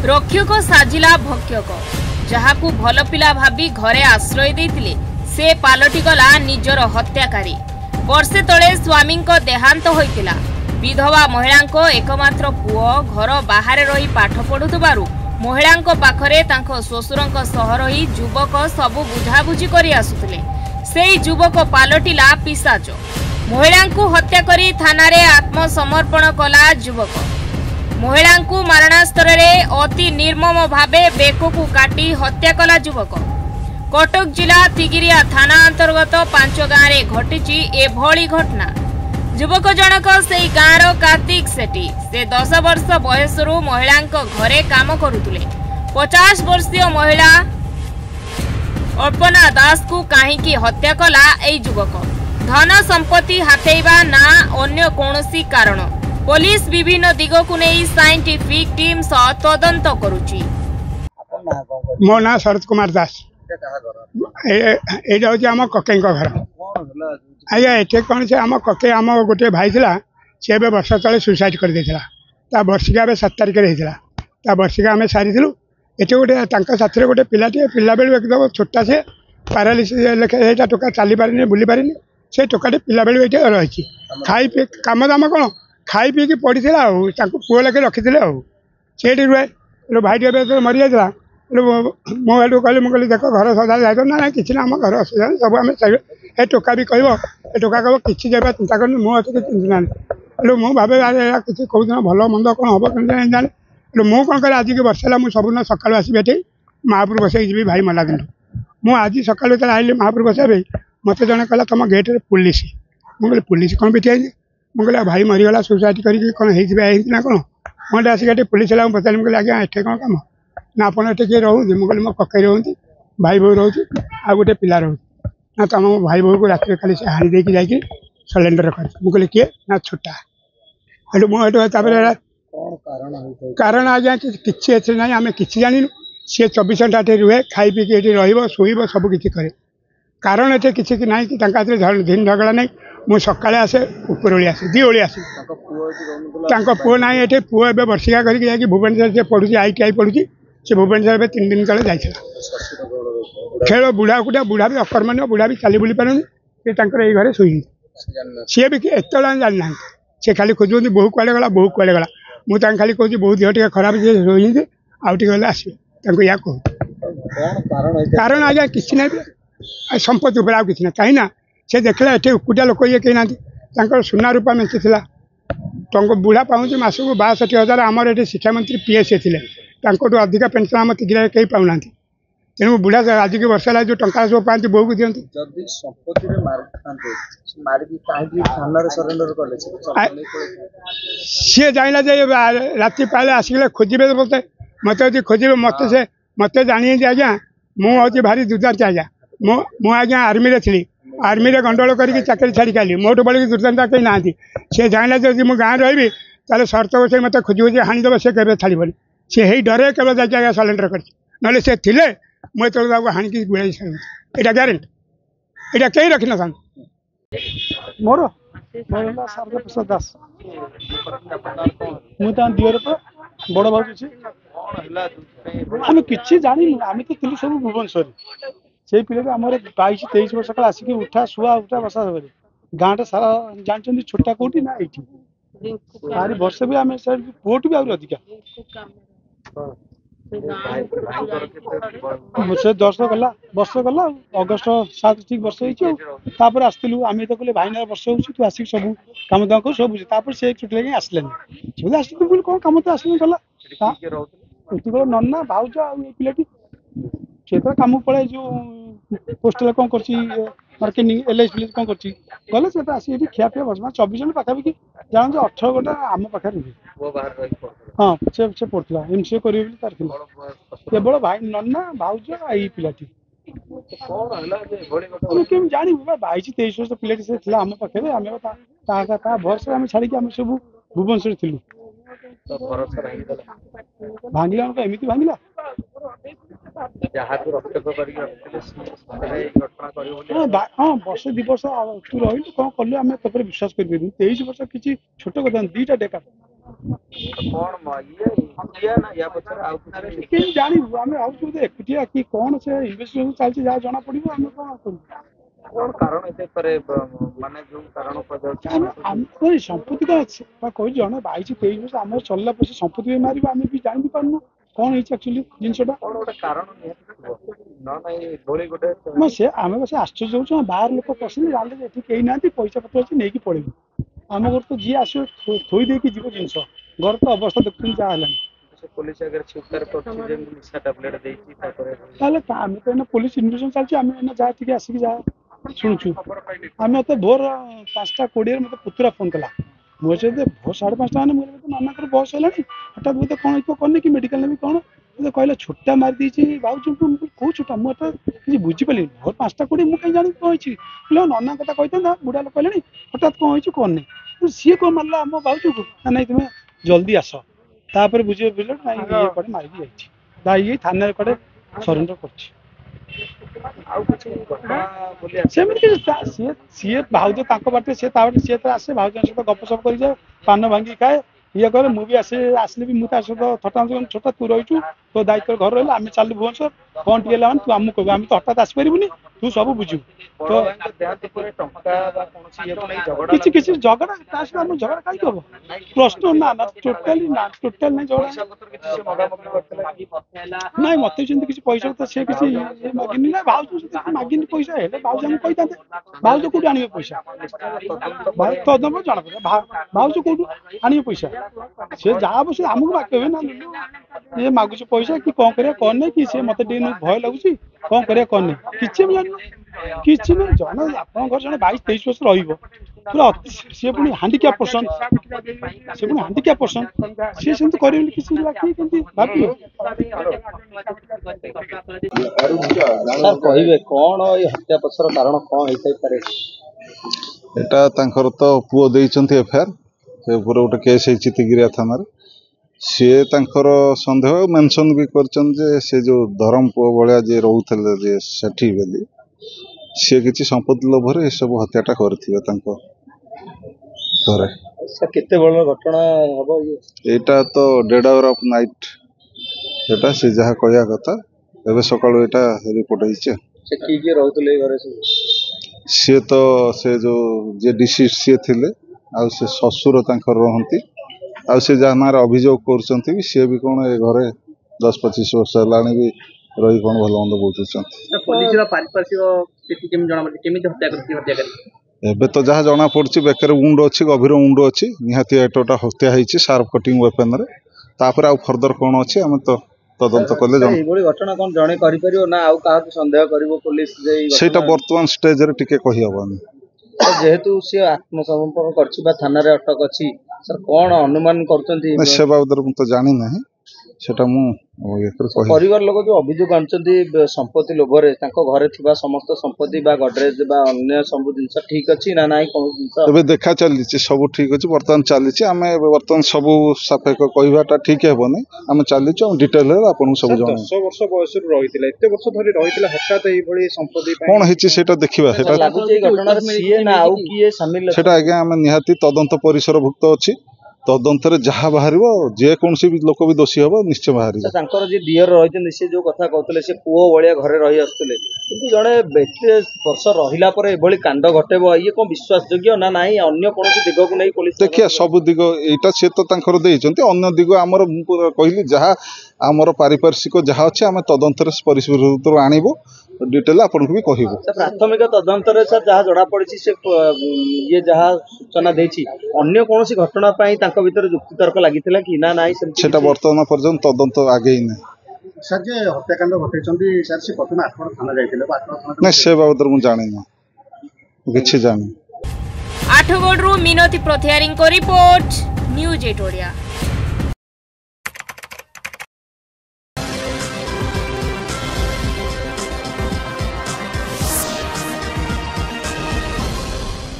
रक्षक साजिला भक्षक जहाकू भल पिला भाबी घरे आश्रय देथिले से पालटी गला निजर हत्याकारी। वर्षे तले स्वामी देहांत होइतिला। विधवा महिला एकमात्र पुओ घर बाहर रही पाठ पढ़ुथबारु महिला पाखरे तांको ससुरंक सह रही युवक सबु बुझाबुझी करि आसुथिले। सेई युवक पालटिला पिशाच। महिला हत्या करी थाना रे आत्मसमर्पण कला युवक। महिला मारणास्त्र रे अति निर्मम भावे बेकू काटी हत्या कला युवक। कटक जिला तिगिरिया थाना अंतर्गत 5 गाँव रे घटी एभली घटना। युवक जनक से गाँवर कार्तिक सेठी। से 10 वर्ष बयसरू महिला घरे काम करुले। 50 वर्षीय महिला अल्पना दास को कहीं हत्या कला ए युवक। धन संपत्ति हाथेबा ना अन्य कौनसी कारण। पुलिस विभिन्न दिग को नहीं साइंटिफिक टीम सह तदंत करुची। मो ना शरद कुमार दास। ये आम कके घर आज्ञा एटे कौन से आम कके आम गोटे भाई था सी ए वर्ष तले सुसाइड कर देता। वर्षिका 7 तारिख ता वर्षिका आम सारी एटे गोटे साथी गोटे पिलाटे पिला बेलू एकदम छोटा से पारालीसिस लेखा टोका चली पारे बुली पारे से टोकाटे पिला बेलू ये रही खाई पी कम दाम कौन खाई पी पड़ी पुओ लेखे रखी से रुए भाई मरी जाता मुझे कहली देख घर सजा जाए ना कि आम घर असुविधा सब आम ए टोका भी कह टोका कह कि जब चिंता करनी मुझे किसी चिंता ना मुझे भावे किसी कौन भल मंद कौन हम जाने मुझे कौन कह आज की वर्ष है मुझे सबुदिन सकाल आसबि ये महापुर बसई जी भाई मला दिन मुझे आज सकाल जो आइली महापुर बसैबे मत जन कहला तुम गेट पुलिस मुझे पुलिस कौन पिटी आई मुझे भाई मरीगला सुसाइड करके कौन होना कौन मुझे आसिक पुलिस वाला पचारि मुझे आज्ञा एटे कौन कम ना आप किए रोती मुझे मो ककई रोती भाई बो रोचे आ गोटे पिला रोचे ना तुम भाई बो को रात खाली से हाणी देकी जाकि सिलेंडर कर मुझे किए ना छोटा कारण आज्ञा कि ना आम कि जानू सी 24 घंटा रुहे खाई पी रोब सब किसी करे कारण ये किसी ना कि दिन झगड़ा नहीं मुझे सका आसे उपरओली आसे 2 ओली आसे पुओ ना ये पुओ ए वर्षिका करके भुवनेश्वर से पढ़ुची ITI पढ़ुची से भुवनेश्वर 3 दिन तले जाइए खेल बुढ़ा कुटा बुढ़ा भी अकर्मण्य बुढ़ा भी चली बुली पारे ये घरे शुई सी भी एत जाना सी खाली खोजुंट बहु कड़े गला बहु कड़े गला मुझे खाली कहूँ बहुत देह टे खराब सी शुई आउटे गले आसवे या कहूँ कारण आज्ञा किसी ना संपत्ति उपर कि ना कहीं से देखला ये एकुटिया लोक ये कहीं ना सुना रूपा मेचे बुढ़ा पाँच मास को 62,000 आमर ये शिक्षा मंत्री PSA थे अधिका पेनसन आम तिगिरा कहीं पाऊना तेणु बुढ़ा आज की वर्ष है जो टंका सब पाती बोह को दिखती सी जाना राति पाले आसिक खोजे मत मत खोजे मत जानी आज्ञा मुझे भारी दुर्दांत आज्ञा मु आज्ञा आर्मी थी आर्मी गंडगोल करके चाकरी छाड़ी खाली मोट बड़ी दुर्दांत कहीं ना सी जाना जब मुझे गाँव रही ताले शर्त बस मत खोज हाणीदेव से कभी छाड़बनी सी ही डरे केवल जाके सिलेंडर कर ना से थे मुझे हाणिकी गुड़ाई यहाँ ग्यारेंटी यहाँ कहीं रखी ना मोर शारदा प्रसाद दास मुझे दिवर बड़ भाई आम कि जानी आम तो सब भुवनेश्वर से पिला आम 22-23 वर्ष काल आसिक उठा शुआ उठा बसा गाँव सारा जानते छोटा कौटी ना ये सारी वर्ष भी आम पुओट भी आहरी अधिका से 10 गला वर्ष गला अगस्ट 7 ठीक वर्ष होपर आसलु आम तो कहले भाई ना वर्ष हो तू आसिक सब कम दाम कर सब बुझे से छुट्टी लगे आसलानी आस कौन कम तो आसला गला नन्ना भाज पिलाटी से तो कम पड़े जो पोस्टल कौन कर मार्केटिंग LIC कौन कर गले से आसी खियापिया बस 24 जन पाखापाखि जान 18 गोटा आम पाखे हाँ से पढ़ा MCA कर केवल भाई नन्ना भाज आई पिलाटी जानी 22-23 वर्ष पिलाटी से आम पाखे आम भरोसा आम छाड़ी आम सब भुवनेश्वर थी भांगला एमती भांगला हाँ वर्ष 2 वर्ष तू रही कौन कलु आम विश्वास कर 23 वर्ष किसी छोट कथा 2टा डेका ଜାଣିବୁ ଆମେ ଭାବୁଛୁ ବୋଧେ ଏକୁଟିଆ କି କ'ଣ ସେ ଇନଭେଷ୍ଟିଗେସନ ଚାଲିଛି ଯାହା ଜଣା ପଡିବ ଆମେ କ'ଣ କରିବୁ। ସମ୍ପତ୍ତି କ'ଣ ଅଛି କହିଛି ଜଣେ 22-23 ବର୍ଷ ଆମର ଚଳିଲା ପରେ ସମ୍ପତ୍ତି ବି ମାରିବ ଆମେ ବି ଜାଣି ପାରୁନୁ କ'ଣ ହେଇଛି ଆକ୍ଚୁଆଲି ଜିନିଷଟା। ସେ ଆମେ ବସ ଆଶ୍ଚର୍ଯ୍ୟ ହଉଛୁ ବାହାର ଲୋକ ପଶିଲେ ଜାଣିଲେ ଏଠି କେହି ନାହାନ୍ତି ପଇସା ପତ୍ର ଅଛି ନେଇକି ପଳେଇବୁ। ଆମ ଘର ତ ଯିଏ ଆସିବ ଥୋଇ ଦେଇକି ଯିବ ଜିନିଷ ଘର ତ ଅବସ୍ଥା ଦେଖୁଛନ୍ତି ଯାହା ହେଲାଣି। ତାହେଲେ ଆମେ ତ ଏଇନା ପୋଲିସ ଇନଭେଷ୍ଟିଗେସନ ଚାଲିଛି ଆମେ ଏଇନା ଯାହା ଟିକେ ଆସିକି ଯାହା ଶୁଣୁଛୁ। ଆମେ ମତେ ଭୋର 5:20 ମତେ ପୁତୁରା ଫୋନ କଲା ମୋ ସହିତ ଭୋର 5:30 ମାନେ ମୁଁ ନନାଙ୍କର ବୟସ ହେଲାଣି ହଠାତ୍ ବୋଧେ କ'ଣ ହେଇଥିବ କରିନି କି ମେଡିକାଲ ନେବି କ'ଣ ମତେ କହିଲା ଛୋଟା ମାରି ଦେଇଛି ଭାବୁଛୁ କୋଉ ଛୋଟା ମୁଁ ଏଟା କିଛି ବୁଝିପାରିଲିନି ଭୋର 5:20 ମୁଁ କାହିଁ ଜାଣିବି କ'ଣ ହେଇଛି ନନା କଥା କହିଥାନ୍ତା ବୁଢା ଲୋକ କହିଲେଣି ହଠାତ୍ କ'ଣ ହେଇଛି କ'ଣ ନାହିଁ ସିଏ କ'ଣ ମାରିଲା ଆମ ଭାଉଜକୁ ନା ନାଇଁ ତୁମେ ଜଲ୍ଦି ଆସ ତାପରେ ବୁଝିବ ବୁଝିଲ ନାଇଁ ଇଏ କୁଆଡେ ମାରିକି ଯାଇଛି ଯାଇ ଥାନାରେ କୁଆଡେ ସରେଣ୍ଡର କରୁଛି। ସେମିତି ସିଏ ଭାଉଜ ତାଙ୍କ ବାଟରେ ସିଏ ତା ବାଟରେ ସିଏ ତ ଆସେ ଭାଉଜଙ୍କ ସହିତ ଗପସପ କରିଯାଏ ପାନ ଭାଙ୍ଗି ଖାଏ ଇଏ କରେ ମୁଁ ବି ଆସିଲେ ବି ମୁଁ ତା ସହିତ ଥଟା ଛୋଟା ତୁ ରହିଛୁ ତୋ ଦାୟିତ୍ୱ ଘର ରହିଲା ଆମେ ଚାଲୁ ଭୁବନେଶ୍ୱର କ'ଣ ଟିକେ ହେଲା ମାନେ ତୁ ଆମକୁ କହିବୁ ଆମେ ତ ହଠାତ୍ ଆସିପାରିବୁନି ତୁ ସବୁ ବୁଝିବୁ ତ କିଛି କିଛି ଝଗଡ଼ା ତା ସହିତ ଆମ ଝଗଡ଼ା କାହିଁକି ହବ ପ୍ରଶ୍ନ ନା ଟୋଟାଲି ନାଇଁ ଝଗଡ଼ା ନାଇଁ ମତେ ସେମିତି କିଛି ପଇସା ତ ସେ କିଛି ମାଗିନି ନା ଭାଉଜ ମାଗିନି ପଇସା ହେଲେ ଭାଉଜ ଆମକୁ କହିଥାନ୍ତେ ଭାଉଜ କୋଉଠୁ ଆଣିବେ ପଇସା ତଦନ୍ତ ଜଣା ପଡିବ ଭାଉଜ କୋଉଠୁ ଆଣିବେ ପଇସା ସେ ଯାହା ହବ ସେ ଆମକୁ ମାଗିବେ ନା ଇଏ ମାଗୁଛି ପଇସା କି କ'ଣ କରିବା କ'ଣ ନାହିଁ କି ସେ ମତେ ଟିକେ ଭୟ ଲାଗୁଛି କ'ଣ କରିବା କ'ଣ ନାହିଁ କିଛି ବି ଜାଣିନୁ କିଛି ନାହିଁ ଜଣେ ଆପଣଙ୍କ ଘରେ ଜଣେ 22-23 ବର୍ଷ ରହିବ ପୁରା ସିଏ ପୁଣି ହାଣ୍ଡିକ୍ୟାପ୍ ପର୍ସନ ସିଏ ସେମିତି କରିବେ ବୋଲି କିଛି କେମିତି ଭାବିବେ କହିବେ କ'ଣ ଏଇ ହତ୍ୟା ପଛର କାରଣ କ'ଣ ହେଇଥାଇପାରେ। ଏଟା ତାଙ୍କର ତ ପୁଅ ଦେଇଛନ୍ତି ଏଫଆଇଆର ସେ ଉପରେ ଗୋଟେ କେସ୍ ହେଇଛି ତିଗିରିଆ ଥାନାରେ ସିଏ ତାଙ୍କର ସନ୍ଦେହ ମେନସନ୍ ବି କରିଛନ୍ତି ଯେ ସେ ଯୋଉ ଧରମ ପୁଅ ଭଳିଆ ଯିଏ ରହୁଥିଲେ ଯେ ସେଠି ବୋଲି ସିଏ କିଛି ସମ୍ପତ୍ତି ଲୋଭରେ ଏସବୁ ହତ୍ୟାଟା କରିଥିବେ ତାଙ୍କ ଘରେ। କେତେବେଳେ ଘଟଣା ହବ ଏଇଟା ତ ଡେଡ୍ ଆୱାର ଅଫ୍ ନାଇଟ୍ ଏଟା ସେ ଯାହା କହିବା କଥା ଏବେ ସକାଳୁ ଏଇଟା ରିପୋର୍ଟ ହେଇଛି। କିଏ ରହୁଥିଲେ ଘରେ ସିଏ ତ ସେ ଯୋଉ ଯିଏ ଡିସିଜ୍ ସିଏ ଥିଲେ ଆଉ ସେ ଶ୍ୱଶୁର ତାଙ୍କର ରହନ୍ତି ଆଉ ସେ ଯାହା ନାଁରେ ଅଭିଯୋଗ କରୁଛନ୍ତି ବି ସିଏ ବି କ'ଣ ଏ ଘରେ 10-25 ବର୍ଷ ହେଲାଣି ବି ରହି କ'ଣ ଭଲ ମନ୍ଦ ବୁଝୁଛନ୍ତି। ଏବେ ତ ଯାହା ଜଣା ପଡୁଛି ବେକରେ ଉଣ୍ଡ ଅଛି ଗଭୀର ଉଣ୍ଡ ଅଛି ନିହାତି ଏଟା ହତ୍ୟା ହେଇଛି ସାର୍ପ କଟିଂ ୱେପନରେ ତାପରେ ଆଉ ଫର୍ଦର କ'ଣ ଅଛି ଆମେ ତ ତଦନ୍ତ କଲେ ଏଇଭଳି ଘଟଣା କ'ଣ ଜଣେ କରିପାରିବ ନା ଆଉ କାହାକୁ ସନ୍ଦେହ କରିବ ପୋଲିସ ସେଇଟା ବର୍ତ୍ତମାନ ଷ୍ଟେଜରେ ଟିକେ କହିହବନି ଯେହେତୁ ସିଏ ଆତ୍ମସମର୍ପଣ କରିଛି ବା ଥାନାରେ ଅଟକ ଅଛି ସାର୍ କ'ଣ ଅନୁମାନ କରୁଛନ୍ତି ସେ ବାବଦରେ ମୁଁ ତ ଜାଣିନାହିଁ ସେଟା ମୁଁ ପରିବାର ଲୋକ ଯୋଉ ଅଭିଯୋଗ ଆଣୁଛନ୍ତି ସମ୍ପତ୍ତି ଲୋଭରେ ତାଙ୍କ ଘରେ ଥିବା ସମସ୍ତ ସମ୍ପତ୍ତି ବା ଗଡରେଜ ବା ଅନ୍ୟ ସବୁ ଜିନିଷ ଠିକ ଅଛି ନା ନାଇଁ କୌଣସି ଜିନିଷ ଏବେ ଦେଖା ଚାଲିଛି ସବୁ ଠିକ ଅଛି ବର୍ତ୍ତମାନ ଚାଲିଛି ଆମେ ବର୍ତ୍ତମାନ ସବୁ ସାପେକ୍ଷ କହିବାଟା ଠିକ ହେବନି ଆମେ ଚାଲିଛୁ ଆମେ ଡିଟେଲରେ ଆପଣଙ୍କୁ ସବୁ ଜଣାଇବୁ। 10 ବର୍ଷ ବୟସରୁ ରହିଥିଲା ଏତେ ବର୍ଷ ଧରି ରହିଥିଲା ହଠାତ୍ ଏଇଭଳି ସମ୍ପତ୍ତି କ'ଣ ହେଇଛି ସେଇଟା ଦେଖିବା ସେଟା ସେଟା ଆଜ୍ଞା ଆମେ ନିହାତି ତଦନ୍ତ ପରିସରଭୁକ୍ତ ଅଛି ତଦନ୍ତରେ ଯାହା ବାହାରିବ ଯେକୌଣସି ଲୋକ ବି ଦୋଷୀ ହବ ନିଶ୍ଚୟ ବାହାରିବ। ତାଙ୍କର ଯିଏ ଦିଅର ରହିଛନ୍ତି ସେ ଯୋଉ କଥା କହୁଥିଲେ ସେ ପୁଅ ଭଳିଆ ଘରେ ରହି ଆସୁଥିଲେ କିନ୍ତୁ ଜଣେ ଏତେ ବର୍ଷ ରହିଲା ପରେ ଏଭଳି କାଣ୍ଡ ଘଟେଇବ ଇଏ କ'ଣ ବିଶ୍ୱାସ ଯୋଗ୍ୟ ନା ନାହିଁ ଅନ୍ୟ କୌଣସି ଦିଗକୁ ନେଇ ପୋଲିସ ଦେଖିବା ସବୁ ଦିଗ ଏଇଟା ସେ ତ ତାଙ୍କର ଦେଇଛନ୍ତି ଅନ୍ୟ ଦିଗ ଆମର ମୁଁ କହିଲି ଯାହା ଆମର ପାରିପାର୍ଶ୍ୱିକ ଯାହା ଅଛି ଆମେ ତଦନ୍ତରେ ପରିସରଭୁକ୍ତରୁ ଆଣିବୁ डिटेल आपको भी कहबो प्राथमिक तदंतर सर जहाँ जड़ा पड़ी से ये जहाँ सूचना देछि अन्य कोनोसी घटना पई तांको भीतर जुक्ति तर्क लागिथिला कि ना नाही सेटा वर्तमान पर्यंत तदंत आगे ही नहीं सर जे हत्याकांड घटेचंदी सर से प्रथम आठगड़ थाना जाइथिले नहीं से बाबत मु जानि ना किछि जानि आठगड़ रु मिनती प्रतिहारी को रिपोर्ट न्यूज 8 ओडिया।